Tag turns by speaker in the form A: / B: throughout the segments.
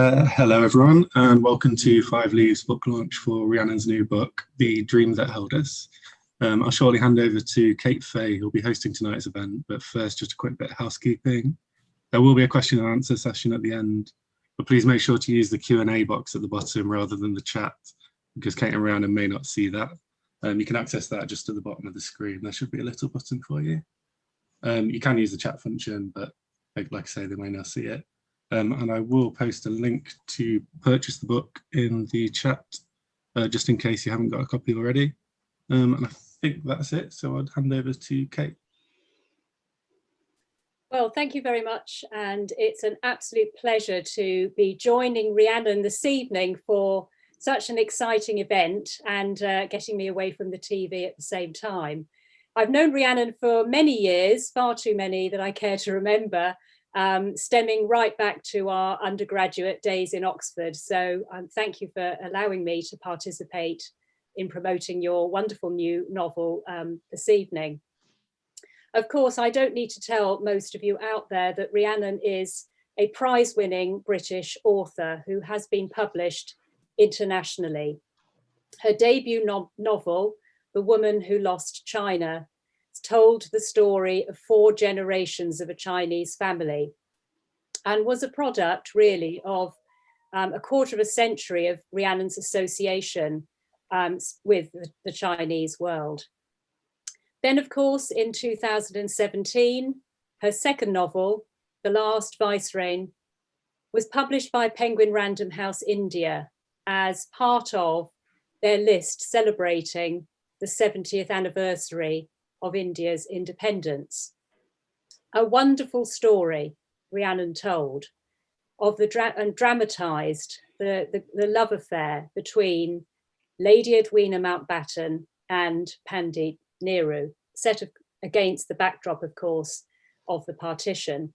A: Hello everyone, and welcome to Five Leaves book launch for Rhiannon's new book, The Dream That Held Us. I'll shortly hand over to Kate Fay, who'll be hosting tonight's event, but first just a quick bit of housekeeping. There will be a question and answer session at the end, but please make sure to use the Q&A box at the bottom rather than the chat, because Kate and Rhiannon may not see that. You can access that just at the bottom of the screen. There should be a little button for you. You can use the chat function, but like I say, they may not see it. And I will post a link to purchase the book in the chat, just in case you haven't got a copy already. And I think that's it, so I'd hand over to Kate.
B: Well, thank you very much, and it's an absolute pleasure to be joining Rhiannon this evening for such an exciting event and getting me away from the TV at the same time. I've known Rhiannon for many years, far too many that I care to remember, stemming right back to our undergraduate days in Oxford. So thank you for allowing me to participate in promoting your wonderful new novel this evening. Of course, I don't need to tell most of you out there that Rhiannon is a prize-winning British author who has been published internationally. Her debut novel, The Woman Who Lost China, told the story of 4 generations of a Chinese family and was a product really of a quarter of a century of Rhiannon's association with the Chinese world. Then, of course, in 2017, her second novel, The Last Vicereine, was published by Penguin Random House India as part of their list celebrating the 70th anniversary of India's independence. A wonderful story Rhiannon told of and dramatised the love affair between Lady Edwina Mountbatten and Pandit Nehru, set against the backdrop, of course, of the partition.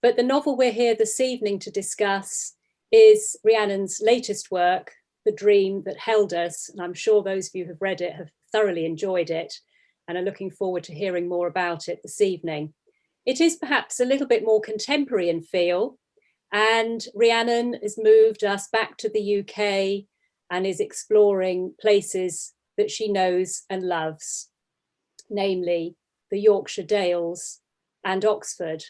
B: But the novel we're here this evening to discuss is Rhiannon's latest work, The Dream That Held Us, and I'm sure those of you who've read it have thoroughly enjoyed it and are looking forward to hearing more about it this evening. It is perhaps a little bit more contemporary in feel, and Rhiannon has moved us back to the UK and is exploring places that she knows and loves, namely the Yorkshire Dales and Oxford,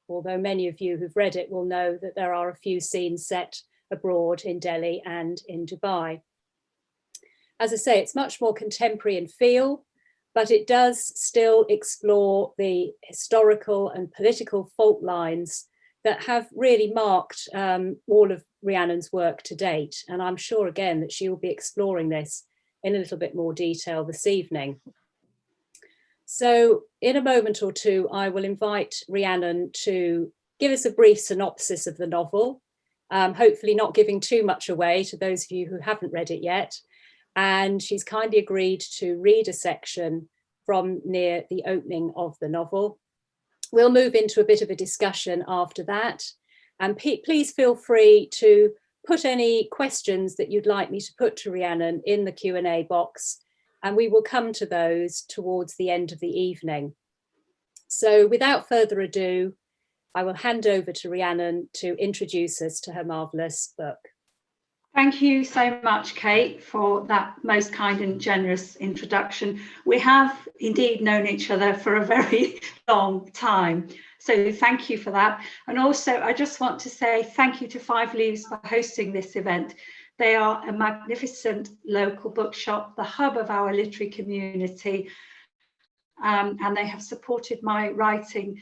B: although many of you who've read it will know that there are a few scenes set abroad in Delhi and in Dubai. As I say, it's much more contemporary in feel, but it does still explore the historical and political fault lines that have really marked all of Rhiannon's work to date. And I'm sure again that she will be exploring this in a little bit more detail this evening. So in a moment or two, I will invite Rhiannon to give us a brief synopsis of the novel, hopefully not giving too much away to those of you who haven't read it yet. And she's kindly agreed to read a section from near the opening of the novel. We'll move into a bit of a discussion after that. And please feel free to put any questions that you'd like me to put to Rhiannon in the Q&A box, and we will come to those towards the end of the evening. So without further ado, I will hand over to Rhiannon to introduce us to her marvellous book.
C: Thank you so much, Kate, for that most kind and generous introduction. We have indeed known each other for a very long time, so thank you for that. And also, I just want to say thank you to Five Leaves for hosting this event. They are a magnificent local bookshop, the hub of our literary community, and they have supported my writing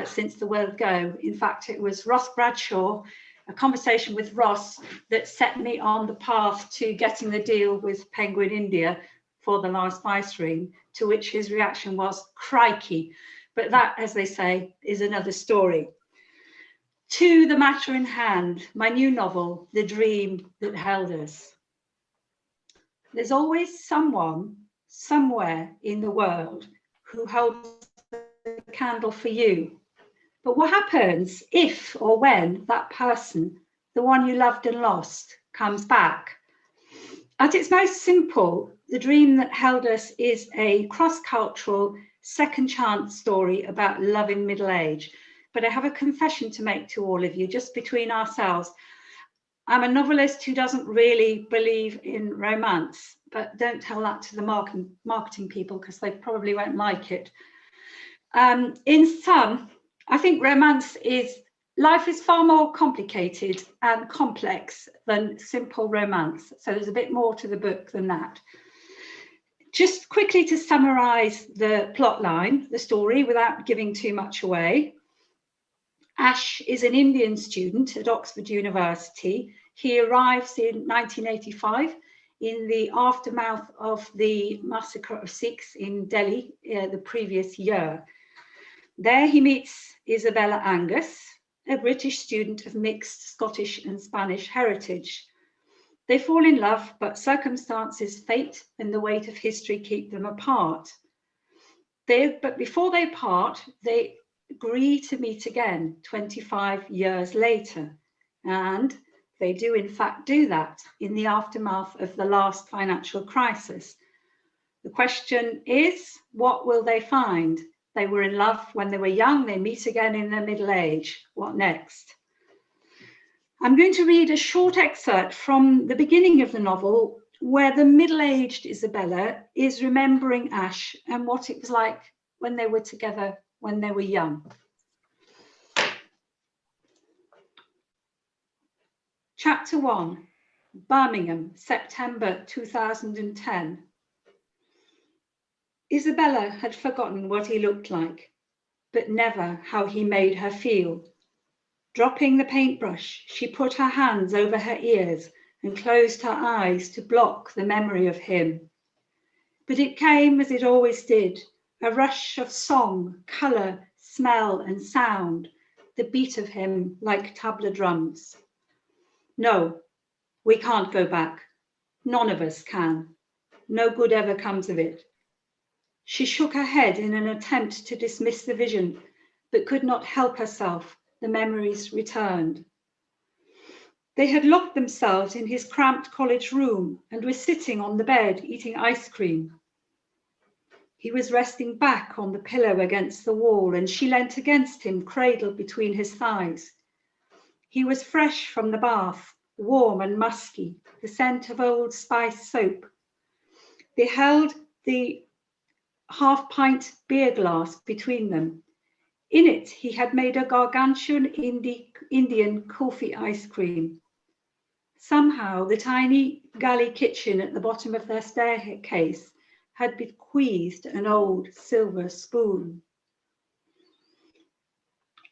C: since the word go. In fact, it was Ross Bradshaw, a conversation with Ross, that set me on the path to getting the deal with Penguin India for The Last Vicereine, to which his reaction was, crikey. But that, as they say, is another story. To the matter in hand, my new novel, The Dream That Held Us. There's always someone, somewhere in the world, who holds the candle for you. But what happens if or when that person, the one you loved and lost, comes back? At its most simple, The Dream That Held Us is a cross-cultural second chance story about love in middle age. But I have a confession to make to all of you, just between ourselves. I'm a novelist who doesn't really believe in romance, but don't tell that to the marketing people because they probably won't like it. In sum, I think life is far more complicated and complex than simple romance. So there's a bit more to the book than that. Just quickly to summarize the plot line, the story, without giving too much away. Ash is an Indian student at Oxford University. He arrives in 1985 in the aftermath of the massacre of Sikhs in Delhi the previous year. There he meets Isabella Angus, a British student of mixed Scottish and Spanish heritage. They fall in love, but circumstances, fate, and the weight of history keep them apart. But before they part, they agree to meet again 25 years later. And they do in fact do that in the aftermath of the last financial crisis. The question is, what will they find? They were in love when they were young, they meet again in their middle age. What next? I'm going to read a short excerpt from the beginning of the novel where the middle-aged Isabella is remembering Ash and what it was like when they were together when they were young. Chapter 1, Birmingham, September 2010. Isabella had forgotten what he looked like, but never how he made her feel. Dropping the paintbrush, she put her hands over her ears and closed her eyes to block the memory of him. But it came as it always did, a rush of song, colour, smell and sound, the beat of him like tabla drums. No, we can't go back. None of us can. No good ever comes of it. She shook her head in an attempt to dismiss the vision, but could not help herself. The memories returned. They had locked themselves in his cramped college room and were sitting on the bed eating ice cream. He was resting back on the pillow against the wall and she leant against him, cradled between his thighs. He was fresh from the bath, warm and musky, the scent of Old Spice soap. They held the half-pint beer glass between them. In it, he had made a gargantuan Indian coffee ice cream. Somehow, the tiny galley kitchen at the bottom of their staircase had bequeathed an old silver spoon.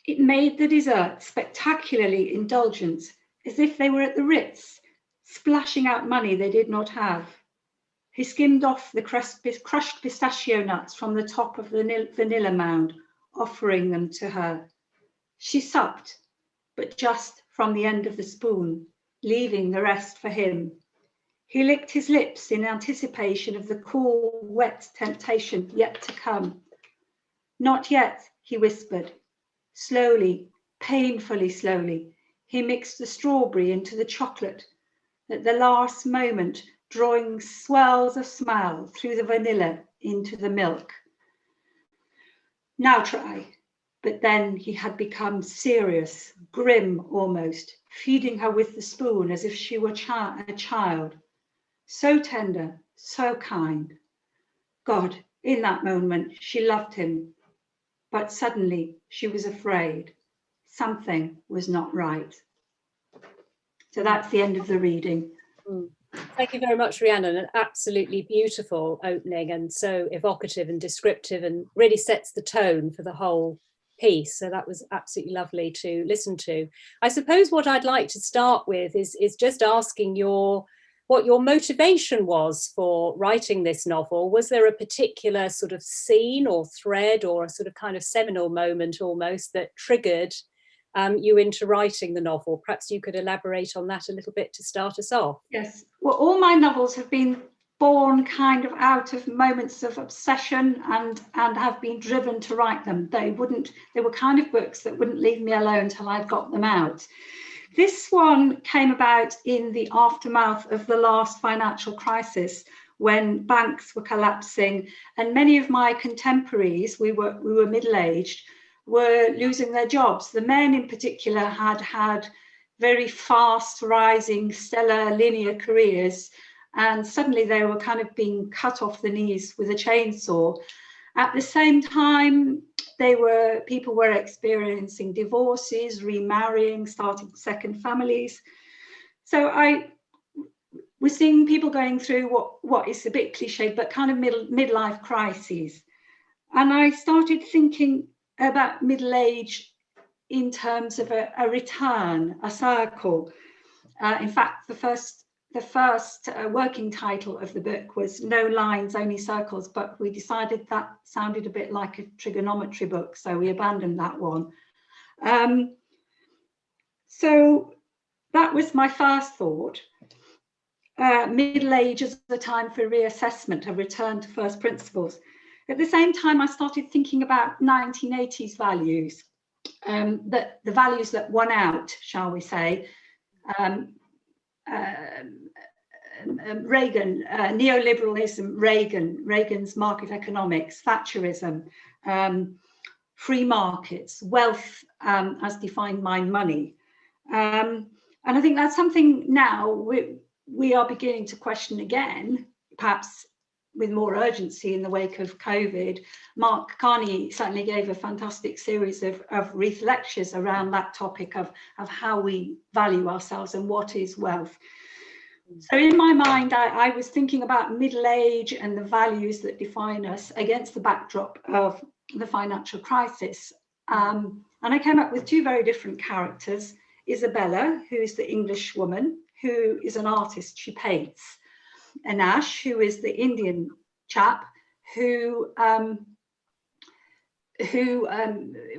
C: It made the dessert spectacularly indulgent, as if they were at the Ritz, splashing out money they did not have. He skimmed off the crushed pistachio nuts from the top of the vanilla mound, offering them to her. She supped, but just from the end of the spoon, leaving the rest for him. He licked his lips in anticipation of the cool, wet temptation yet to come. Not yet, he whispered. Slowly, painfully slowly, he mixed the strawberry into the chocolate, at the last moment drawing swells of smell through the vanilla into the milk. Now try. But then he had become serious, grim almost, feeding her with the spoon as if she were a child. So tender, so kind. God, in that moment, she loved him. But suddenly she was afraid. Something was not right. So that's the end of the reading.
B: Thank you very much, Rhiannon. An absolutely beautiful opening and so evocative and descriptive and really sets the tone for the whole piece. So that was absolutely lovely to listen to. I suppose what I'd like to start with is just asking what your motivation was for writing this novel. Was there a particular sort of scene or thread or a sort of kind of seminal moment almost that triggered you into writing the novel? Perhaps you could elaborate on that a little bit to start us off.
C: Yes, well, all my novels have been born kind of out of moments of obsession and have been driven to write them. They were kind of books that wouldn't leave me alone till I'd got them out. This one came about in the aftermath of the last financial crisis, when banks were collapsing and many of my contemporaries, we were middle-aged, were losing their jobs. The men in particular had very fast rising stellar linear careers, and suddenly they were kind of being cut off the knees with a chainsaw. At the same time, people were experiencing divorces, remarrying, starting second families. So I was seeing people going through what is a bit cliched, but kind of midlife crises. And I started thinking about middle age in terms of a return, a circle. In fact, the first working title of the book was No Lines, Only Circles, but we decided that sounded a bit like a trigonometry book, so we abandoned that one. So that was my first thought. Middle age is the time for reassessment, a return to first principles. At the same time, I started thinking about 1980s values, that the values that won out, shall we say. Reagan, neoliberalism, Reagan's market economics, Thatcherism, free markets, wealth as defined by money. And I think that's something now we are beginning to question again, perhaps with more urgency in the wake of COVID. Mark Carney certainly gave a fantastic series of Wreath lectures around that topic of how we value ourselves and what is wealth. So in my mind, I was thinking about middle age and the values that define us against the backdrop of the financial crisis. And I came up with two very different characters. Isabella, who is the English woman, who is an artist, she paints. And Ash, who is the Indian chap who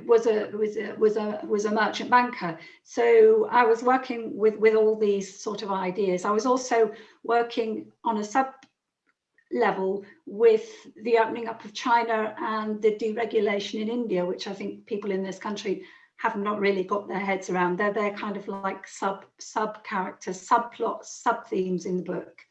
C: was a merchant banker. So I was working with all these sort of ideas. I was also working on a sub level with the opening up of China and the deregulation in India, which I think people in this country have not really got their heads around. They're kind of like sub characters, subplots, sub themes in the book.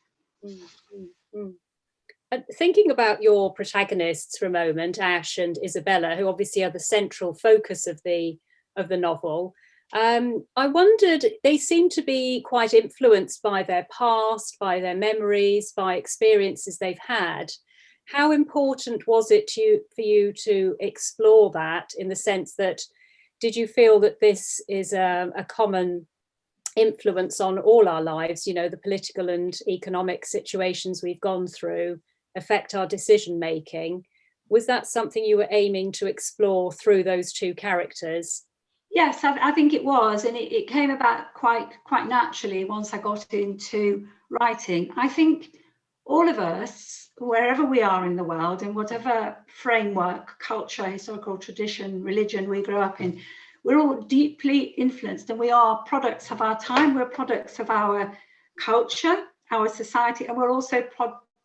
B: Thinking about your protagonists for a moment, Ash and Isabella, who obviously are the central focus of the novel, I wondered, they seem to be quite influenced by their past, by their memories, by experiences they've had. How important was it for you to explore that, in the sense that, did you feel that this is a common influence on all our lives? You know, the political and economic situations we've gone through affect our decision making. Was that something you were aiming to explore through those two characters?
C: Yes, I think it was, and it came about quite naturally once I got into writing. I think all of us, wherever we are in the world, in whatever framework, culture, historical tradition, religion we grew up in, we're all deeply influenced, and we are products of our time, we're products of our culture, our society, and we're also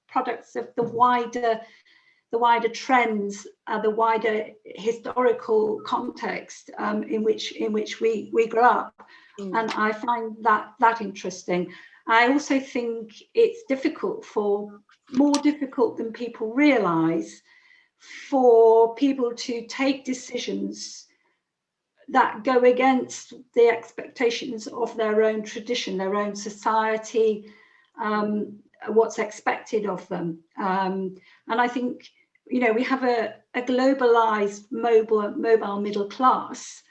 C: products of the wider trends, the wider historical context in which we grew up. And I find that interesting. I also think it's more difficult than people realize, for people to take decisions that go against the expectations of their own tradition, their own society, what's expected of them. And I think, you know, we have a globalized mobile middle class,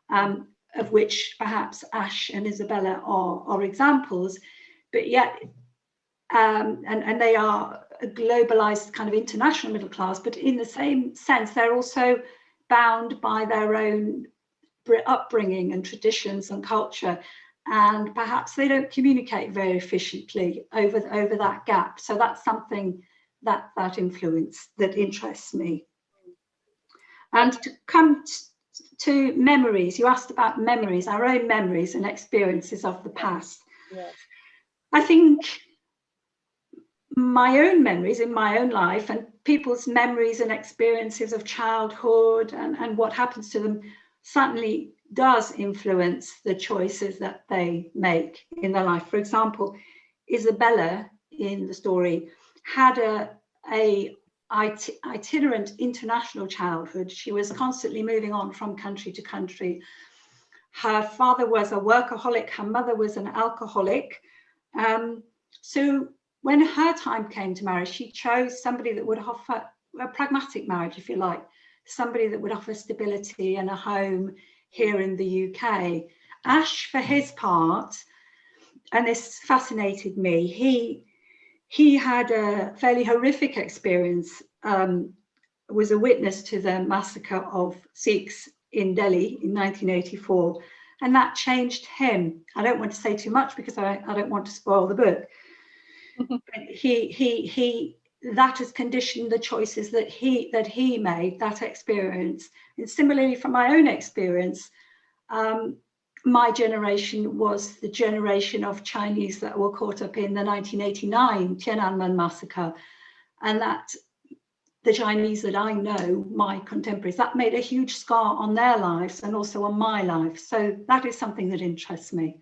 C: of which perhaps Ash and Isabella are examples, but yet, and they are a globalized kind of international middle class, but in the same sense, they're also bound by their own upbringing and traditions and culture, and perhaps they don't communicate very efficiently over that gap. So that's something that influence that interests me. And to come to memories, you asked about memories, our own memories and experiences of the past.
B: Yes.
C: I think my own memories in my own life, and people's memories and experiences of childhood and what happens to them, certainly does influence the choices that they make in their life. For example, Isabella in the story had a itinerant international childhood. She was constantly moving on from country to country. Her father was a workaholic, her mother was an alcoholic. So when her time came to marry, she chose somebody that would offer a pragmatic marriage, if you like, somebody that would offer stability and a home here in the UK. Ash, for his part, and this fascinated me, he had a fairly horrific experience, was a witness to the massacre of Sikhs in Delhi in 1984, and that changed him. I don't want to say too much because I don't want to spoil the book. But that has conditioned the choices that he made, that experience. And similarly, from my own experience, my generation was the generation of Chinese that were caught up in the 1989 Tiananmen massacre, and that the Chinese that I know, my contemporaries, that made a huge scar on their lives and also on my life. So that is something that interests me.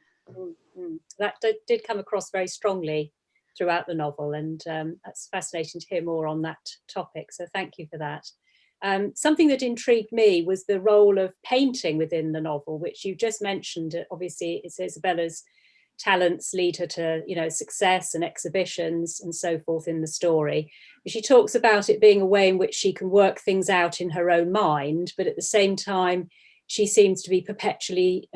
B: That did come across very strongly throughout the novel, and that's fascinating to hear more on that topic. So thank you for that. Something that intrigued me was the role of painting within the novel, which you just mentioned. Obviously, it's Isabella's talents lead her to, you know, success and exhibitions and so forth in the story. She talks about it being a way in which she can work things out in her own mind, but at the same time, she seems to be perpetually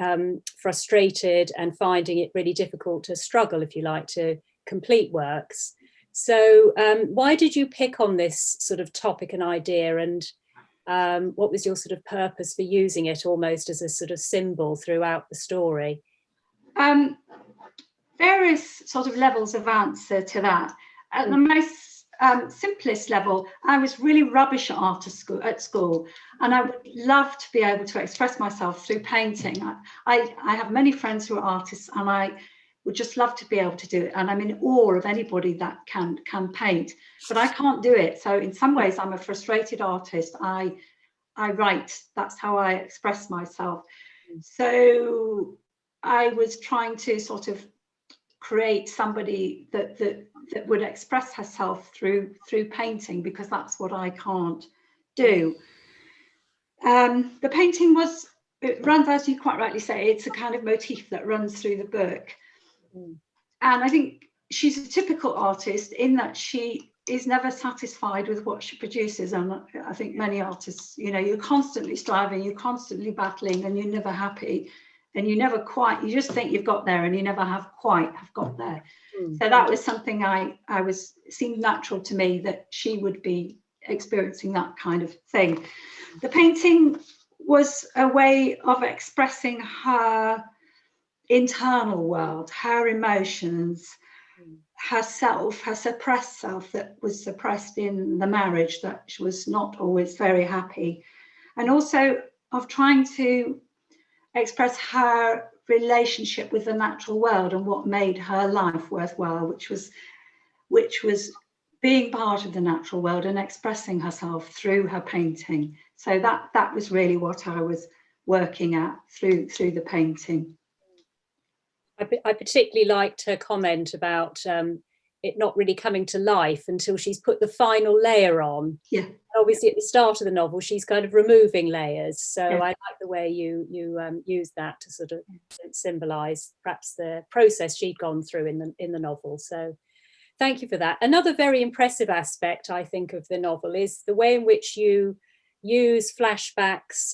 B: frustrated and finding it really difficult to struggle, if you like, to complete works. So why did you pick on this sort of topic and idea, and what was your sort of purpose for using it almost as a sort of symbol throughout the story?
C: Various sort of levels of answer to that. At the most simplest level, I was really rubbish at art at school, and I would love to be able to express myself through painting. I have many friends who are artists, and I would just love to be able to do it, and I'm in awe of anybody that can paint, but I can't do it. So in some ways I'm a frustrated artist. I write, that's how I express myself. So I was trying to sort of create somebody that would express herself through painting, because that's what I can't do. The painting it runs, as you quite rightly say, it's a kind of motif that runs through the book. And I think she's a typical artist in that she is never satisfied with what she produces. And I think many artists, you know, you're constantly striving, you're constantly battling, and you're never happy, and you never quite, you just think you've got there and you never have got there. So that was something seemed natural to me, that she would be experiencing that kind of thing. The painting was a way of expressing her internal world, her emotions, herself, her suppressed self that was suppressed in the marriage, that she was not always very happy, and also of trying to express her relationship with the natural world and what made her life worthwhile, which was being part of the natural world and expressing herself through her painting. So that was really what I was working at through the painting.
B: I particularly liked her comment about it not really coming to life until she's put the final layer on.
C: Yeah.
B: Obviously, at the start of the novel, she's kind of removing layers. So
C: yeah.
B: I like the way you use that to sort of symbolise perhaps the process she'd gone through in the novel. So thank you for that. Another very impressive aspect, I think, of the novel is the way in which you use flashbacks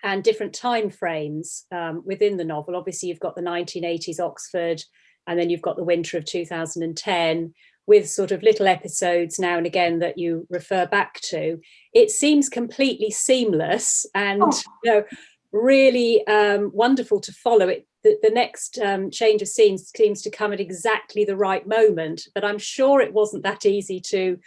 B: and different time frames within the novel. Obviously, you've got the 1980s Oxford, and then you've got the winter of 2010, with sort of little episodes now and again that you refer back to. It seems completely seamless and you know, really wonderful to follow it. The next change of scenes seems to come at exactly the right moment, but I'm sure it wasn't that easy to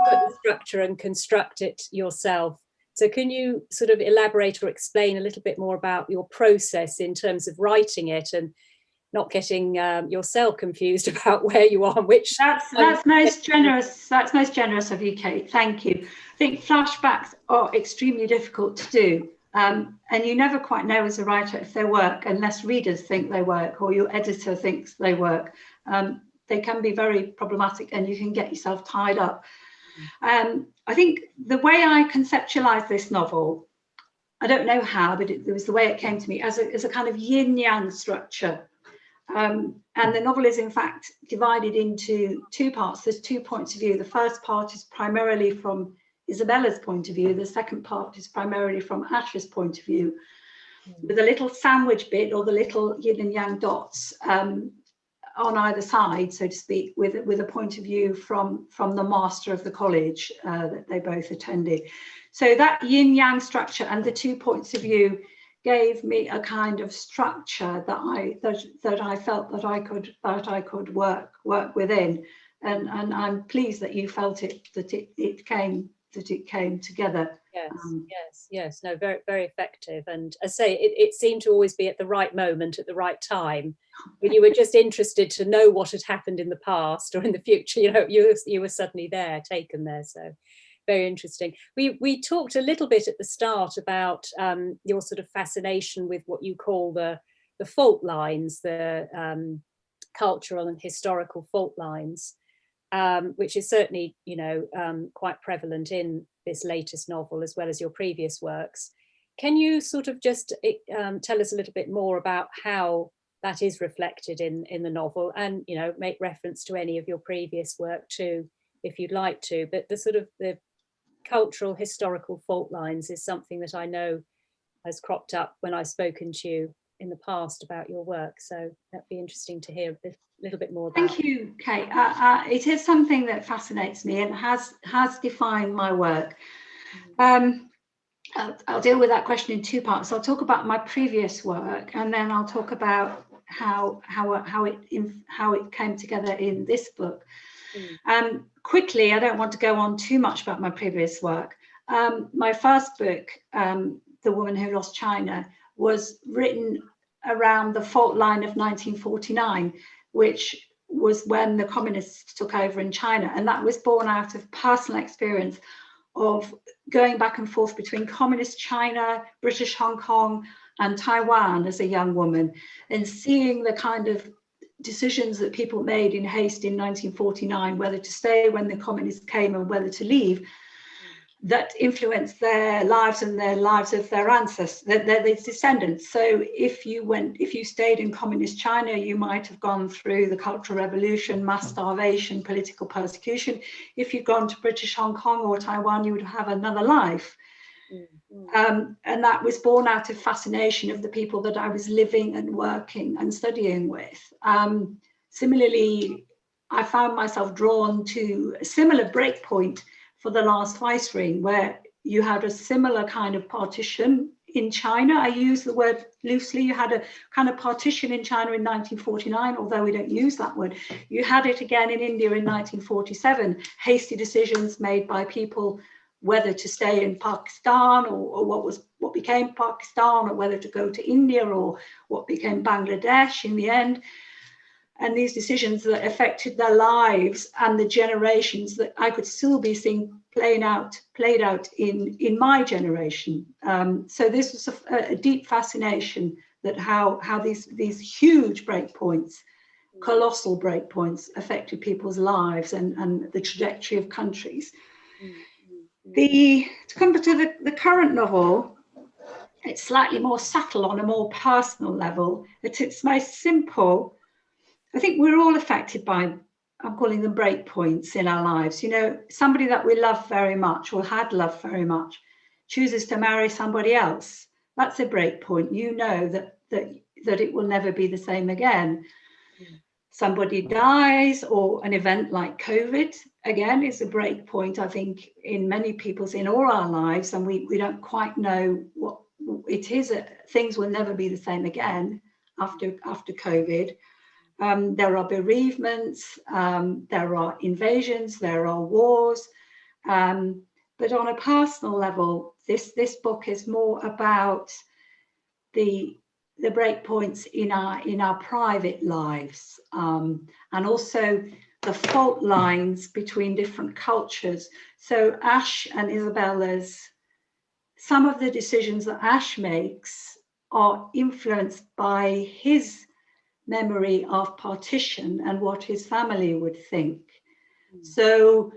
B: put the structure and construct it yourself. So can you sort of elaborate or explain a little bit more about your process in terms of writing it and not getting yourself confused about where you are, which
C: that's most generous. That's most generous of you, Kate. Thank you. I think flashbacks are extremely difficult to do, and you never quite know as a writer if they work unless readers think they work or your editor thinks they work. They can be very problematic, and you can get yourself tied up. I think the way I conceptualized this novel I don't know how, but it was the way it came to me, as a kind of yin-yang structure. And the novel is in fact divided into two parts. There's 2 points of view. The first part is primarily from Isabella's point of view. The second part is primarily from Ash's point of view, with a little sandwich bit, or the little yin and yang dots on either side, so to speak, with a point of view from the master of the college that they both attended. So that yin yang structure and the 2 points of view gave me a kind of structure that I felt that I could work within, and I'm pleased that you felt it came together.
B: Yes. No, very, very effective. And I say it seemed to always be at the right moment, at the right time, when you were just interested to know what had happened in the past or in the future. You know, you were suddenly there, taken there. So very interesting. We talked a little bit at the start about your sort of fascination with what you call the fault lines, the cultural and historical fault lines, which is certainly, you know, quite prevalent in this latest novel as well as your previous works. Can you sort of just tell us a little bit more about how that is reflected in the novel, and, you know, make reference to any of your previous work too, if you'd like to, but the sort of the cultural historical fault lines is something that I know has cropped up when I've spoken to you in the past about your work, so that'd be interesting to hear a little bit more about.
C: Thank you, Kate. It is something that fascinates me and has defined my work. I'll deal with that question in 2 parts. I'll talk about my previous work, and then I'll talk about how it came together in this book. Quickly, I don't want to go on too much about my previous work. My first book, The Woman Who Lost China, was written around the fault line of 1949, which was when the communists took over in China. And that was born out of personal experience of going back and forth between communist China, British Hong Kong, and Taiwan as a young woman, and seeing the kind of decisions that people made in haste in 1949, whether to stay when the communists came and whether to leave, that influenced their lives and their lives of their ancestors, their descendants. So if you stayed in communist China, you might have gone through the Cultural Revolution, mass starvation, political persecution. If you'd gone to British Hong Kong or Taiwan, you would have another life. And that was born out of fascination of the people that I was living and working and studying with. Similarly, I found myself drawn to a similar breakpoint for the Last Vicereine, where you had a similar kind of partition in China. I use the word loosely. You had a kind of partition in China in 1949, although we don't use that word. You had it again in India in 1947, hasty decisions made by people whether to stay in Pakistan or what became Pakistan, or whether to go to India or what became Bangladesh in the end. And these decisions that affected their lives and the generations that I could still be seeing played out in my generation. So this was a deep fascination that how these huge breakpoints, colossal breakpoints, affected people's lives and the trajectory of countries. To come to the current novel, it's slightly more subtle on a more personal level. At its most simple, I think we're all affected by, I'm calling them break points in our lives. You know, somebody that we love very much or had loved very much chooses to marry somebody else. That's a break point. You know that it will never be the same again. Somebody dies, or an event like COVID, again, is a break point, I think, in all our lives, and we don't quite know what it is. Things will never be the same again after COVID. There are bereavements, there are invasions, there are wars, but on a personal level, this book is more about the breakpoints in our private lives, and also the fault lines between different cultures. So Ash and Isabella's, some of the decisions that Ash makes are influenced by his memory of partition and what his family would think. So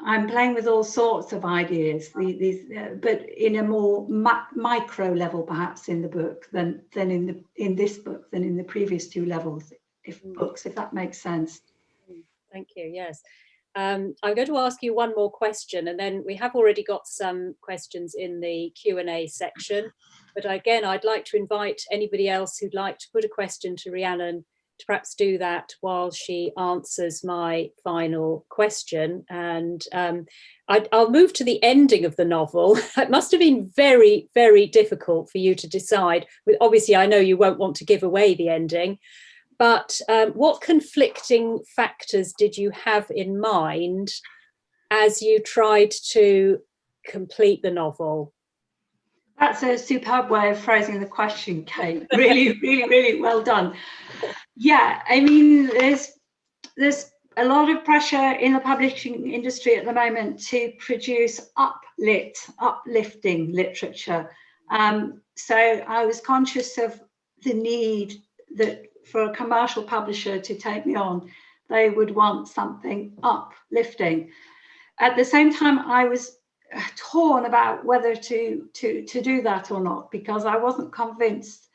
C: I'm playing with all sorts of ideas, but in a more micro level, perhaps in the book than in this book than in the previous two levels, if that makes sense.
B: Thank you. Yes. I'm going to ask you one more question, and then we have already got some questions in the Q&A section. But again, I'd like to invite anybody else who'd like to put a question to Rhiannon to perhaps do that while she answers my final question. And I'll move to the ending of the novel. It must have been very, very difficult for you to decide. Obviously, I know you won't want to give away the ending, but what conflicting factors did you have in mind as you tried to complete the novel?
C: That's a superb way of phrasing the question, Kate. Really, really, really well done. Yeah, I mean, there's a lot of pressure in the publishing industry at the moment to produce uplifting literature. So I was conscious of the need that for a commercial publisher to take me on, they would want something uplifting. At the same time, I was torn about whether to do that or not, because I wasn't convinced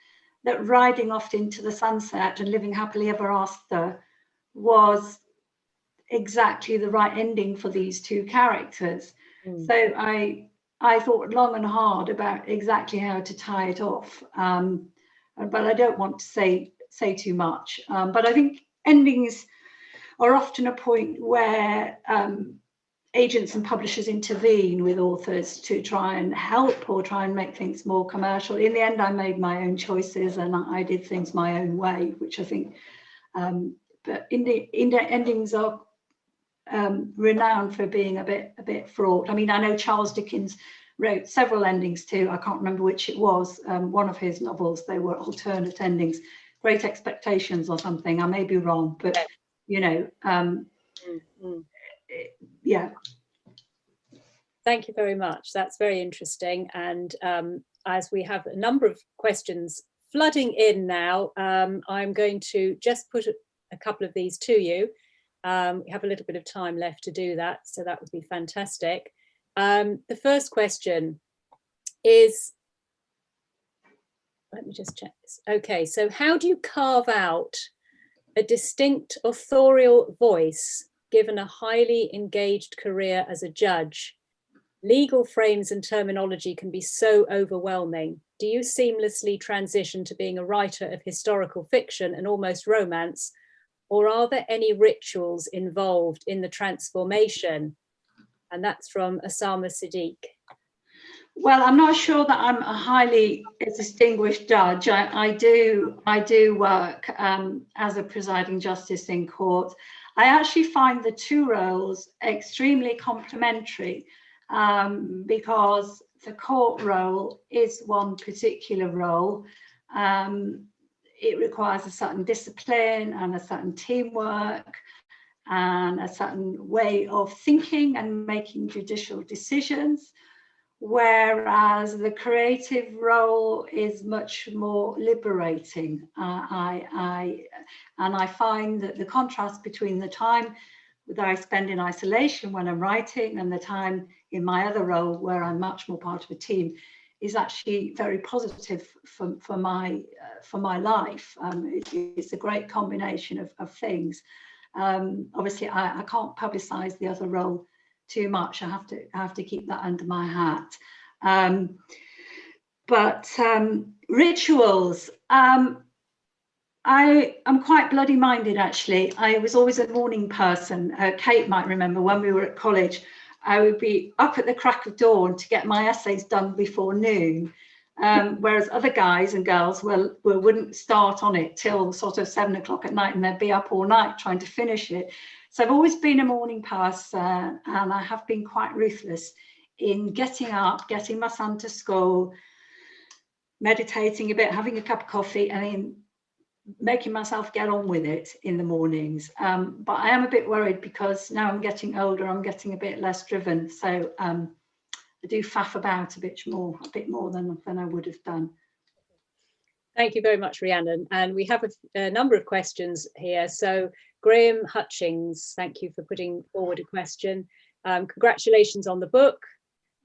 C: that riding off into the sunset and living happily ever after was exactly the right ending for these two characters. So I thought long and hard about exactly how to tie it off, but I don't want to say too much. But I think endings are often a point where agents and publishers intervene with authors to try and help or try and make things more commercial. In the end, I made my own choices and I did things my own way, which I think, but endings are renowned for being a bit fraught. I mean, I know Charles Dickens wrote several endings too. I can't remember which it was. One of his novels, they were alternate endings, Great Expectations or something. I may be wrong, but you know, yeah.
B: Thank you very much. That's very interesting. And as we have a number of questions flooding in now, I'm going to just put a couple of these to you. We have a little bit of time left to do that, so that would be fantastic. The first question is, let me just check this. Okay, so how do you carve out a distinct authorial voice given a highly engaged career as a judge? Legal frames and terminology can be so overwhelming. Do you seamlessly transition to being a writer of historical fiction and almost romance, or are there any rituals involved in the transformation? And that's from Osama Siddiq.
C: Well, I'm not sure that I'm a highly distinguished judge. I do work as a presiding justice in court. I actually find the two roles extremely complementary, because the court role is one particular role. It requires a certain discipline and a certain teamwork and a certain way of thinking and making judicial decisions, whereas the creative role is much more liberating. And I find that the contrast between the time that I spend in isolation when I'm writing and the time in my other role where I'm much more part of a team is actually very positive for my life. It's a great combination of things. Obviously, I can't publicize the other role too much. I have to keep that under my hat. But rituals. I'm quite bloody minded, actually. I was always a morning person. Kate might remember when we were at college, I would be up at the crack of dawn to get my essays done before noon, whereas other guys and girls wouldn't start on it till sort of 7 o'clock at night, and they'd be up all night trying to finish it. So I've always been a morning person, and I have been quite ruthless in getting up, getting my son to school, meditating a bit, having a cup of coffee, and then making myself get on with it in the mornings. But I am a bit worried because now I'm getting older, I'm getting a bit less driven. So I do faff about a bit more than I would have done.
B: Thank you very much, Rhiannon. And we have a number of questions here. So Graham Hutchings, thank you for putting forward a question. Congratulations on the book.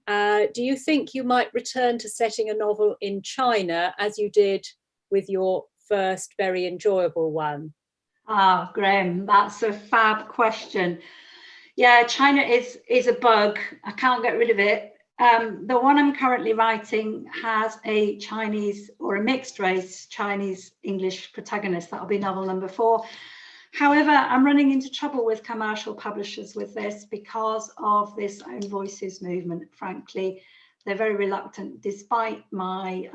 B: Do you think you might return to setting a novel in China as you did with your first very enjoyable one?
C: Ah, Graham, that's a fab question. Yeah, China is a bug. I can't get rid of it. The one I'm currently writing has a Chinese or a mixed race Chinese English protagonist. That'll be novel number 4. However, I'm running into trouble with commercial publishers with this because of this Own Voices movement. Frankly, they're very reluctant, despite my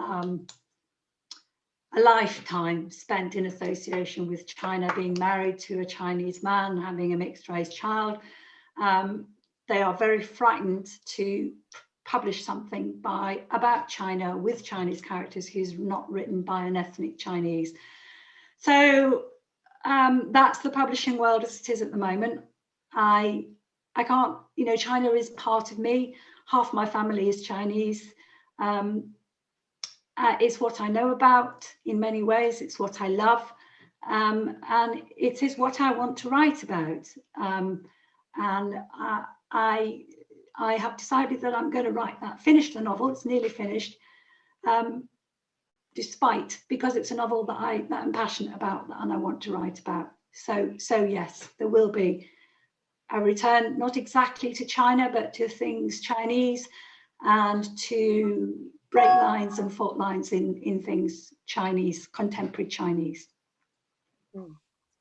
C: a lifetime spent in association with China, being married to a Chinese man, having a mixed race child. They are very frightened to publish something about China with Chinese characters who's not written by an ethnic Chinese. So that's the publishing world as it is at the moment. I can't, you know, China is part of me. Half my family is Chinese. It's what I know about in many ways. It's what I love. And it is what I want to write about. And I have decided that I'm going to write that, finish the novel. It's nearly finished, because it's a novel that I'm passionate about and I want to write about. So yes, there will be a return, not exactly to China, but to things Chinese, and to break lines and fault lines in things Chinese, contemporary Chinese.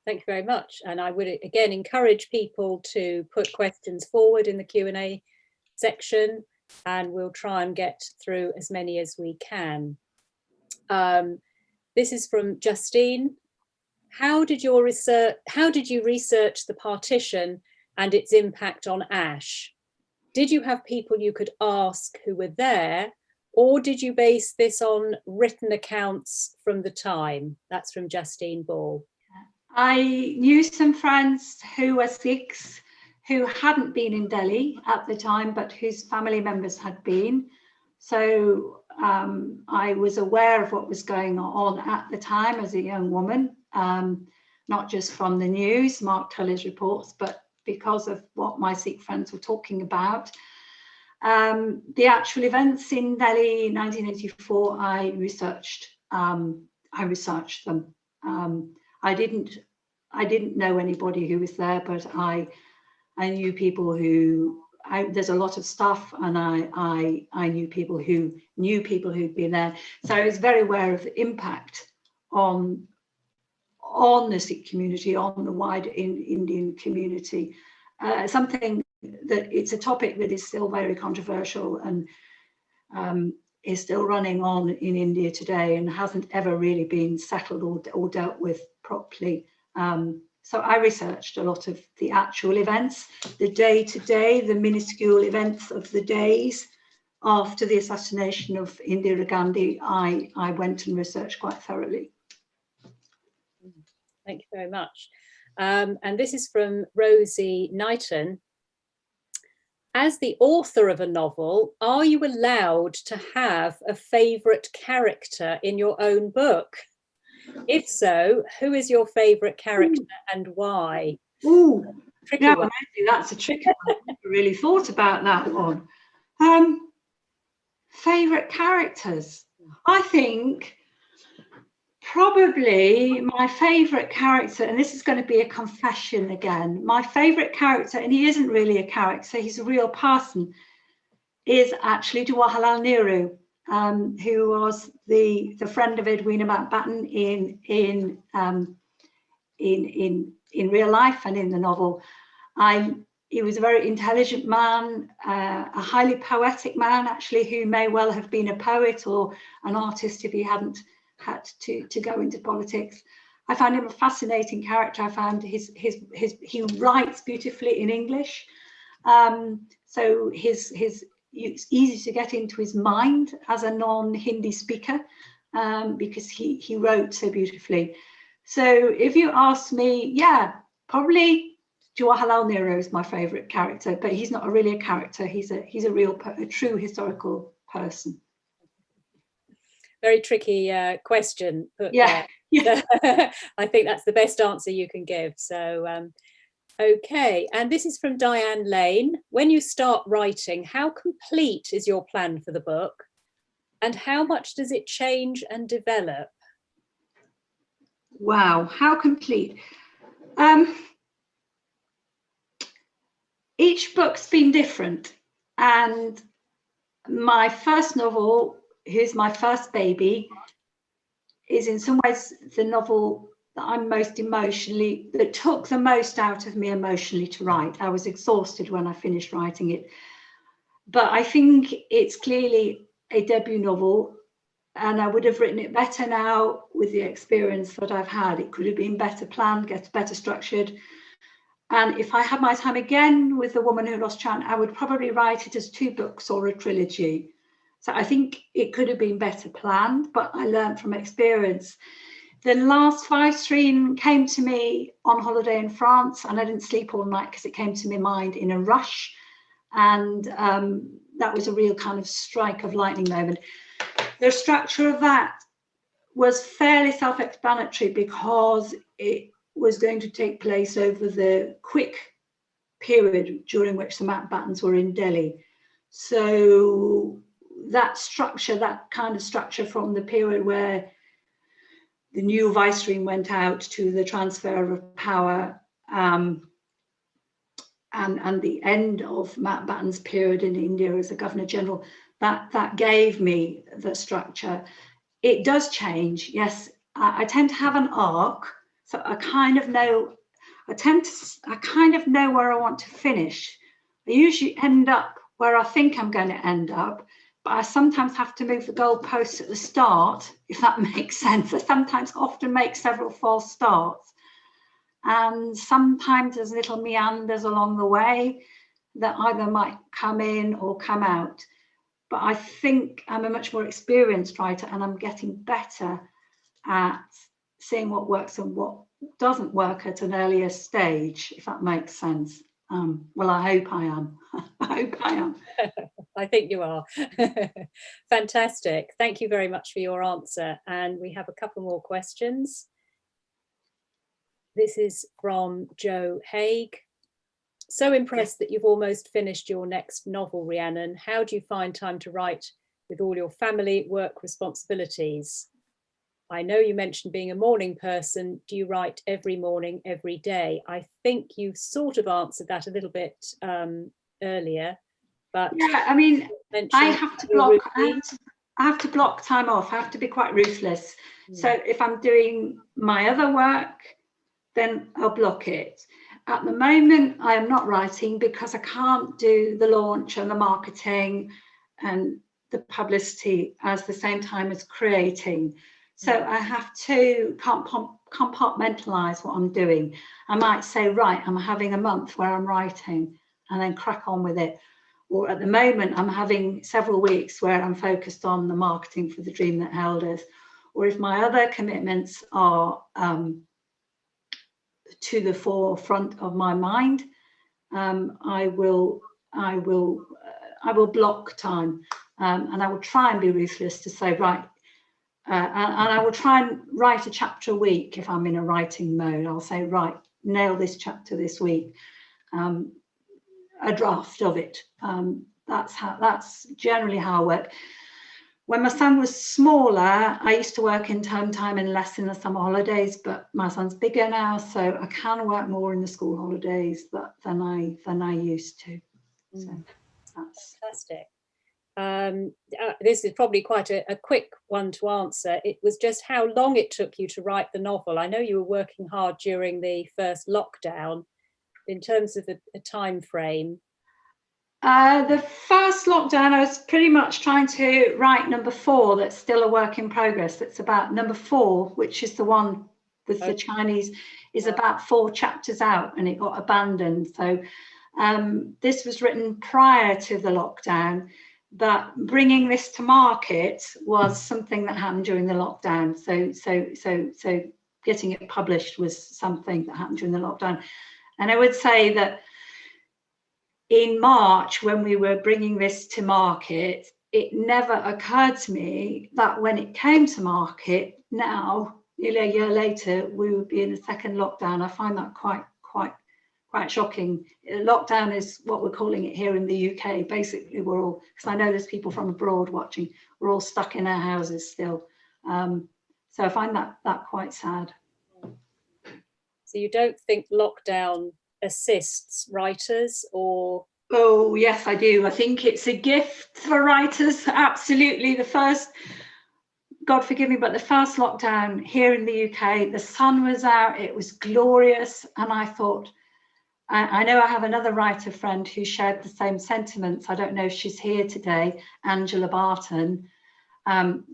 B: Thank you very much. And I would again encourage people to put questions forward in the Q&A section, and we'll try and get through as many as we can. This is from Justine. How did you research the partition and its impact on Ash? Did you have people you could ask who were there, or did you base this on written accounts from the time? That's from Justine Ball.
C: I knew some friends who were Sikhs who hadn't been in Delhi at the time, but whose family members had been. So I was aware of what was going on at the time as a young woman, not just from the news, Mark Tully's reports, but because of what my Sikh friends were talking about. The actual events in Delhi in 1984, I researched them. I didn't know anybody who was there, but I knew people who. There's a lot of stuff, and I knew people who knew people who'd been there. So I was very aware of the impact on the Sikh community, on the wider Indian community. Something that it's a topic that is still very controversial and is still running on in India today and hasn't ever really been settled or dealt with properly. So I researched a lot of the actual events, the day-to-day, the minuscule events of the days after the assassination of Indira Gandhi. I went and researched quite thoroughly.
B: Thank you very much. And this is from Rosie Knighton. As the author of a novel, are you allowed to have a favourite character in your own book? If so, who is your favourite character and why?
C: Ooh,
B: tricky
C: yeah,
B: one.
C: That's a tricky one. I never really thought about that one. Favourite characters? I think probably my favourite character, and this is going to be a confession again, my favourite character, and he isn't really a character, he's a real person, is actually Jawaharlal Nehru, who was the friend of Edwina Mountbatten in real life and in the novel. He was a very intelligent man, a highly poetic man, actually, who may well have been a poet or an artist if he hadn't had to go into politics. I found him a fascinating character. I found he writes beautifully in English, so it's easy to get into his mind as a non-Hindi speaker, because he wrote so beautifully. So if you ask me, yeah, probably Jawaharlal Nehru is my favourite character, but he's not really a character. He's a true historical person.
B: Very tricky question. But,
C: yeah.
B: I think that's the best answer you can give. So Okay, and this is from Diane Lane. When you start writing, how complete is your plan for the book? And how much does it change and develop?
C: Wow, how complete. Each book's been different, and my first novel, Who's My First Baby, is in some ways the novel that I'm most emotionally, that took the most out of me emotionally to write. I was exhausted when I finished writing it, but I think it's clearly a debut novel, and I would have written it better now with the experience that I've had. It could have been better planned, better structured. And if I had my time again with The Woman Who Lost Chant, I would probably write it as 2 books or a trilogy. So I think it could have been better planned, but I learned from experience. The Last Vicereine came to me on holiday in France, and I didn't sleep all night because it came to my mind in a rush. And that was a real kind of strike of lightning moment. The structure of that was fairly self-explanatory because it was going to take place over the quick period during which the Mountbattens were in Delhi. So that structure, that kind of structure from the period where the new Vicereine went out to the transfer of power and the end of Mountbatten's period in India as a Governor General, that gave me the structure. It does change, yes. I tend to have an arc, so I kind of know where I want to finish. I usually end up where I think I'm going to end up, but I sometimes have to move the goalposts at the start, if that makes sense. I often make several false starts, and sometimes there's little meanders along the way that either might come in or come out. But I think I'm a much more experienced writer, and I'm getting better at seeing what works and what doesn't work at an earlier stage, if that makes sense. Well, I hope I am. I hope I am.
B: I think you are. Fantastic. Thank you very much for your answer. And we have a couple more questions. This is from Joe Haig. So impressed that you've almost finished your next novel, Rhiannon. How do you find time to write with all your family work responsibilities? I know you mentioned being a morning person. Do you write every morning, every day? I think you sort of answered that a little bit earlier, but
C: yeah, I mean, I have to block time off. I have to be quite ruthless. So if I'm doing my other work, then I'll block it. At the moment, I am not writing because I can't do the launch and the marketing and the publicity at the same time as creating. So I have to compartmentalize what I'm doing. I might say, right, I'm having a month where I'm writing and then crack on with it. Or at the moment, I'm having several weeks where I'm focused on the marketing for The Dream That Held Us. Or if my other commitments are to the forefront of my mind, I will block time, and I will try and be ruthless to say, right, and I will try and write a chapter a week if I'm in a writing mode. I'll say, right, nail this chapter this week, a draft of it. That's generally how I work. When my son was smaller, I used to work in term time and less in the summer holidays, but my son's bigger now, so I can work more in the school holidays than I used to. So that's
B: fantastic. This is probably quite a quick one to answer. It was just how long it took you to write the novel. I know you were working hard during the first lockdown. In terms of a time frame.
C: The first lockdown, I was pretty much trying to write number 4. That's still a work in progress. That's about number 4, which is the one with the Chinese, is about 4 chapters out, and it got abandoned. So this was written prior to the lockdown, but bringing this to market was something that happened during the lockdown. So getting it published was something that happened during the lockdown. And I would say that in March, when we were bringing this to market, it never occurred to me that when it came to market, now, nearly a year later, we would be in a second lockdown. I find that quite quite shocking. Lockdown is what we're calling it here in the UK. Basically, we're all, because I know there's people from abroad watching, we're all stuck in our houses still. So I find that quite sad.
B: So you don't think lockdown assists writers, or?
C: Oh, yes, I do. I think it's a gift for writers. Absolutely. The first, God forgive me, but the first lockdown here in the UK, the sun was out, it was glorious. And I thought, I know I have another writer friend who shared the same sentiments. I don't know if she's here today, Angela Barton.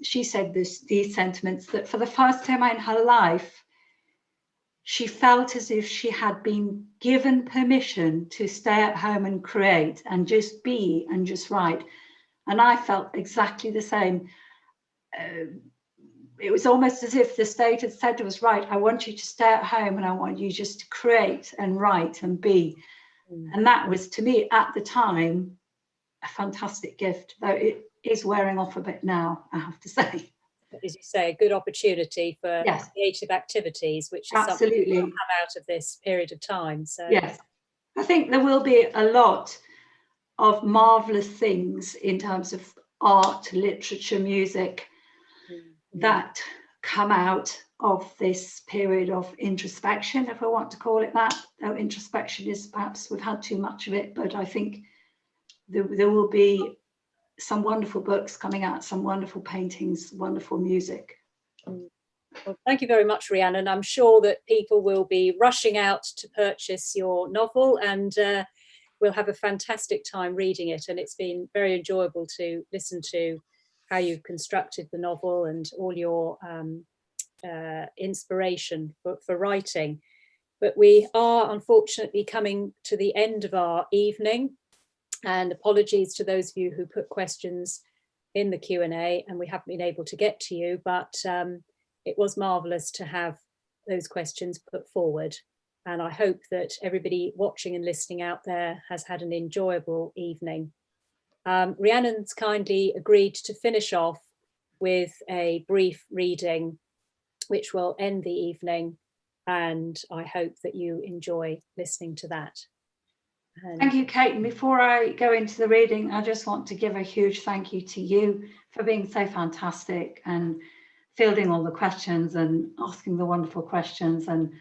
C: She said these sentiments, that for the first time in her life, she felt as if she had been given permission to stay at home and create and just be and just write. And I felt exactly the same. It was almost as if the state had said to us, right, I want you to stay at home and I want you just to create and write and be. And that was, to me, at the time, a fantastic gift, though it is wearing off a bit now, I have to say.
B: As you say, a good opportunity for
C: yes.
B: creative activities, which is
C: absolutely
B: something that will come out of this period of time. So
C: yes, I think there will be a lot of marvelous things in terms of art, literature, music that come out of this period of introspection, if I want to call it that. Though introspection is, perhaps we've had too much of it, but I think there will be some wonderful books coming out, some wonderful paintings, wonderful music.
B: Well, thank you very much, Rhiannon. I'm sure that people will be rushing out to purchase your novel, and we'll have a fantastic time reading it. And it's been very enjoyable to listen to how you've constructed the novel and all your inspiration for writing. But we are unfortunately coming to the end of our evening. And apologies to those of you who put questions in the Q&A and we haven't been able to get to you, but it was marvellous to have those questions put forward. And I hope that everybody watching and listening out there has had an enjoyable evening. Rhiannon's kindly agreed to finish off with a brief reading, which will end the evening. And I hope that you enjoy listening to that.
C: Thank you, Kate. And before I go into the reading, I just want to give a huge thank you to you for being so fantastic and fielding all the questions and asking the wonderful questions. And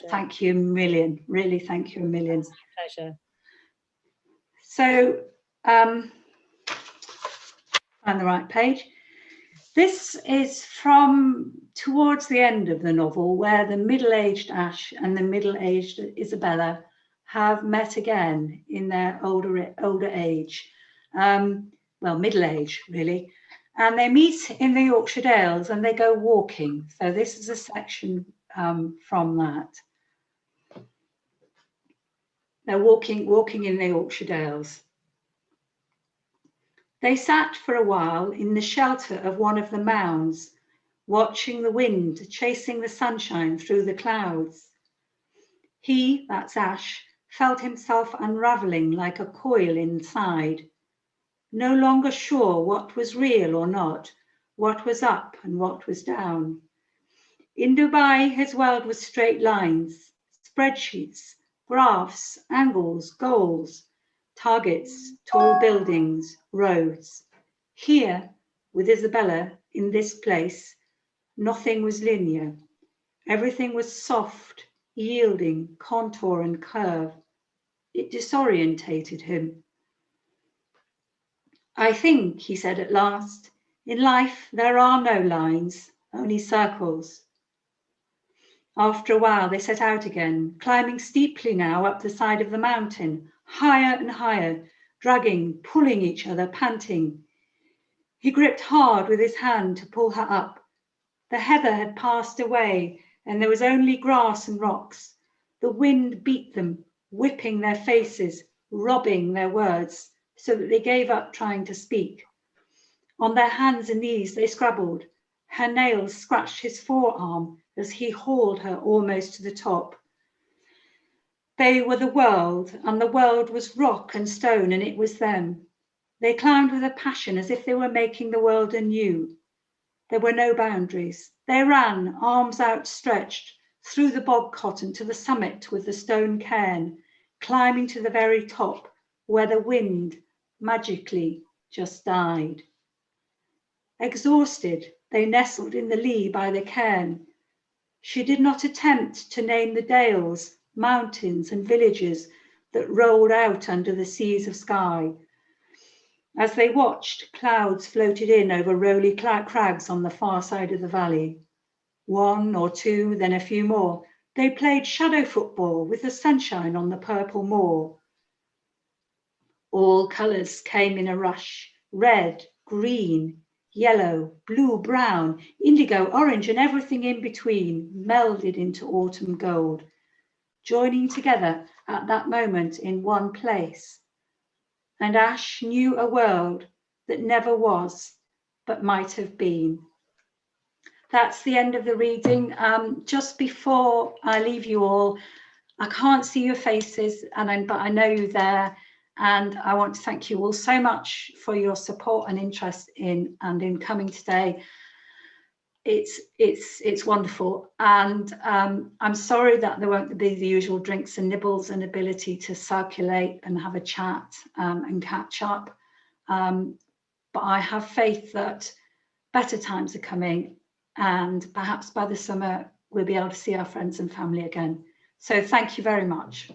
C: thank you a million, really thank you a million.
B: It's my pleasure.
C: So, find the right page. This is from towards the end of the novel, where the middle-aged Ash and the middle-aged Isabella have met again in their older age, well, middle age really, and they meet in the Yorkshire Dales and they go walking. So this is a section from that. They're walking in the Yorkshire Dales. They sat for a while in the shelter of one of the mounds, watching the wind chasing the sunshine through the clouds. He, that's Ash, felt himself unravelling like a coil inside, no longer sure what was real or not, what was up and what was down. In Dubai, his world was straight lines, spreadsheets, graphs, angles, goals, targets, tall buildings, roads. Here, with Isabella, in this place, nothing was linear. Everything was soft, yielding, contour and curve. It disorientated him. I think, he said at last, in life there are no lines, only circles. After a while they set out again, climbing steeply now up the side of the mountain, higher and higher, dragging, pulling each other, panting. He gripped hard with his hand to pull her up. The heather had passed away and there was only grass and rocks. The wind beat them, whipping their faces, robbing their words, so that they gave up trying to speak. On their hands and knees they scrabbled. Her nails scratched his forearm as he hauled her almost to the top. They were the world, and the world was rock and stone, and it was them. They climbed with a passion as if they were making the world anew. There were no boundaries. They ran, arms outstretched, through the bog cotton to the summit with the stone cairn, climbing to the very top where the wind magically just died. Exhausted, they nestled in the lee by the cairn. She did not attempt to name the dales, mountains and villages that rolled out under the seas of sky. As they watched, clouds floated in over rolly crags on the far side of the valley. One or two, then a few more. They played shadow football with the sunshine on the purple moor. All colours came in a rush: red, green, yellow, blue, brown, indigo, orange, and everything in between melded into autumn gold, joining together at that moment in one place. And Ash knew a world that never was, but might have been. That's the end of the reading. Just before I leave you all, I can't see your faces, but I know you're there. And I want to thank you all so much for your support and interest in coming today. It's wonderful. And I'm sorry that there won't be the usual drinks and nibbles and ability to circulate and have a chat and catch up. But I have faith that better times are coming, and perhaps by the summer we'll be able to see our friends and family again. So thank you very much.